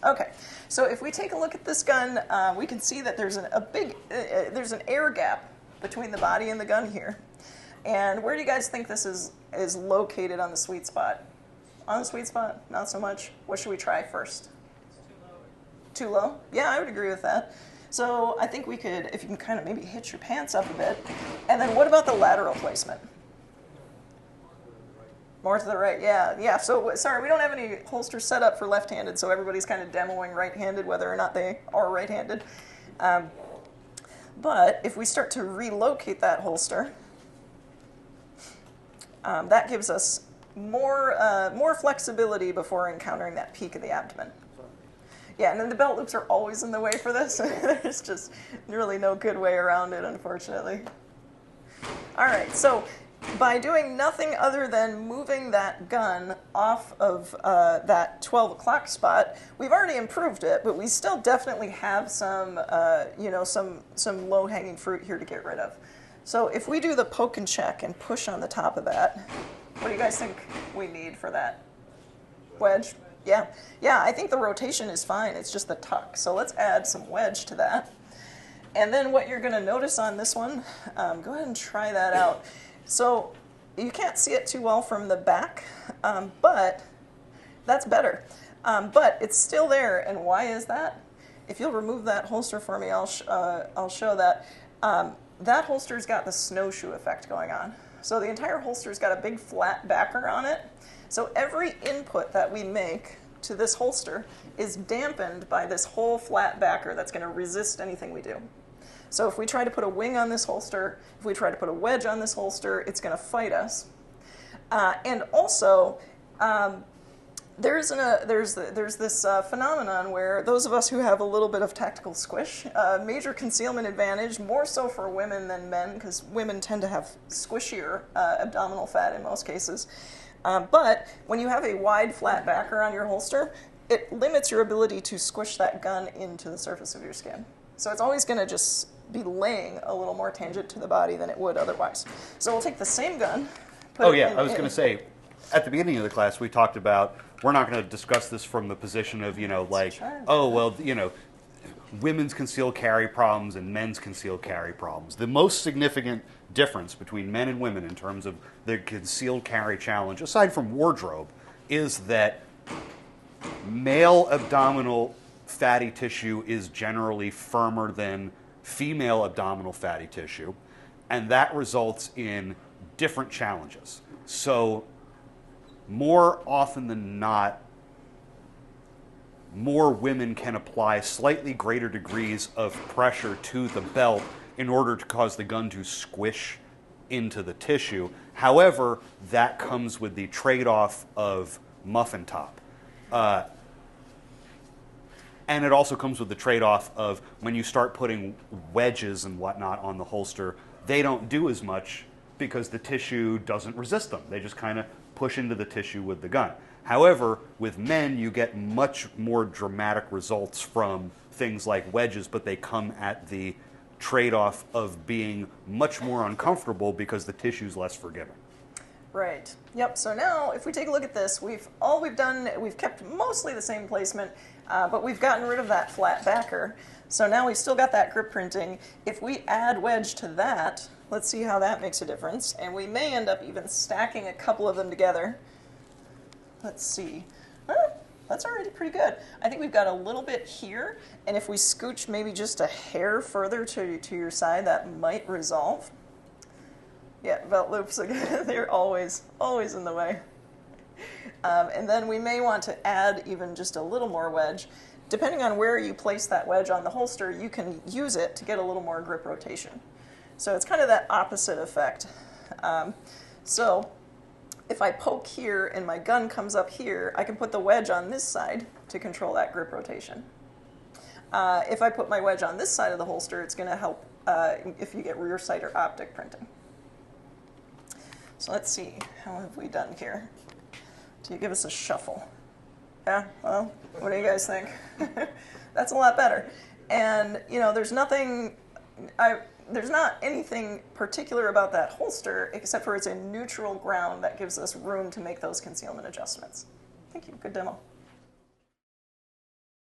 Okay, so if we take a look at this gun, we can see that there's there's an air gap between the body and the gun here. And where do you guys think this is located on the sweet spot? On the sweet spot? Not so much. What should we try first? Too low? Yeah, I would agree with that. So I think we could, if you can kind of maybe hitch your pants up a bit. And then what about the lateral placement? More to the right, yeah. So, sorry, we don't have any holsters set up for left-handed, so everybody's kind of demoing right-handed, whether or not they are right-handed. But if we start to relocate that holster, that gives us more flexibility before encountering that peak of the abdomen. Yeah, and then the belt loops are always in the way for this. There's just really no good way around it, unfortunately. All right, so by doing nothing other than moving that gun off of that 12 o'clock spot, we've already improved it, but we still definitely have some, some low-hanging fruit here to get rid of. So if we do the poke and check and push on the top of that, what do you guys think we need for that? Wedge? Yeah, I think the rotation is fine. It's just the tuck. So let's add some wedge to that. And then what you're going to notice on this one, go ahead and try that out. So you can't see it too well from the back, but that's better. But it's still there, and why is that? If you'll remove that holster for me, I'll show that. That holster's got the snowshoe effect going on. So the entire holster's got a big flat backer on it. So every input that we make to this holster is dampened by this whole flat backer that's going to resist anything we do. So if we try to put a wing on this holster, if we try to put a wedge on this holster, it's going to fight us. And also, there's this phenomenon where those of us who have a little bit of tactical squish, major concealment advantage, more so for women than men, because women tend to have squishier abdominal fat in most cases. But when you have a wide, flat backer on your holster, it limits your ability to squish that gun into the surface of your skin. So it's always going to just be laying a little more tangent to the body than it would otherwise. So we'll take the same gun. I was going to say, at the beginning of the class, we talked about, we're not going to discuss this from the position of, women's concealed carry problems and men's concealed carry problems. The most significant difference between men and women in terms of the concealed carry challenge, aside from wardrobe, is that male abdominal fatty tissue is generally firmer than female abdominal fatty tissue, and that results in different challenges. So more often than not, more women can apply slightly greater degrees of pressure to the belt in order to cause the gun to squish into the tissue. However, that comes with the trade-off of muffin top. And it also comes with the trade-off of when you start putting wedges and whatnot on the holster, they don't do as much because the tissue doesn't resist them. They just kind of push into the tissue with the gun. However, with men, you get much more dramatic results from things like wedges, but they come at the trade-off of being much more uncomfortable because the tissue's less forgiving. Right. Yep. So now, if we take a look at this, we've kept mostly the same placement, but we've gotten rid of that flat backer. So now we've still got that grip printing. If we add wedge to that, let's see how that makes a difference. And we may end up even stacking a couple of them together. Let's see. That's already pretty good. I think we've got a little bit here, and if we scooch maybe just a hair further to your side, that might resolve. Yeah, belt loops, again, they're always in the way. And then we may want to add even just a little more wedge. Depending on where you place that wedge on the holster, you can use it to get a little more grip rotation. So it's kind of that opposite effect. So if I poke here and my gun comes up here, I can put the wedge on this side to control that grip rotation. If I put my wedge on this side of the holster, it's going to help if you get rear sight or optic printing. So let's see, how have we done here? Do you give us a shuffle? Yeah, well, what do you guys think? That's a lot better. And, you know, there's not anything particular about that holster except for it's a neutral ground that gives us room to make those concealment adjustments. Thank you, good demo.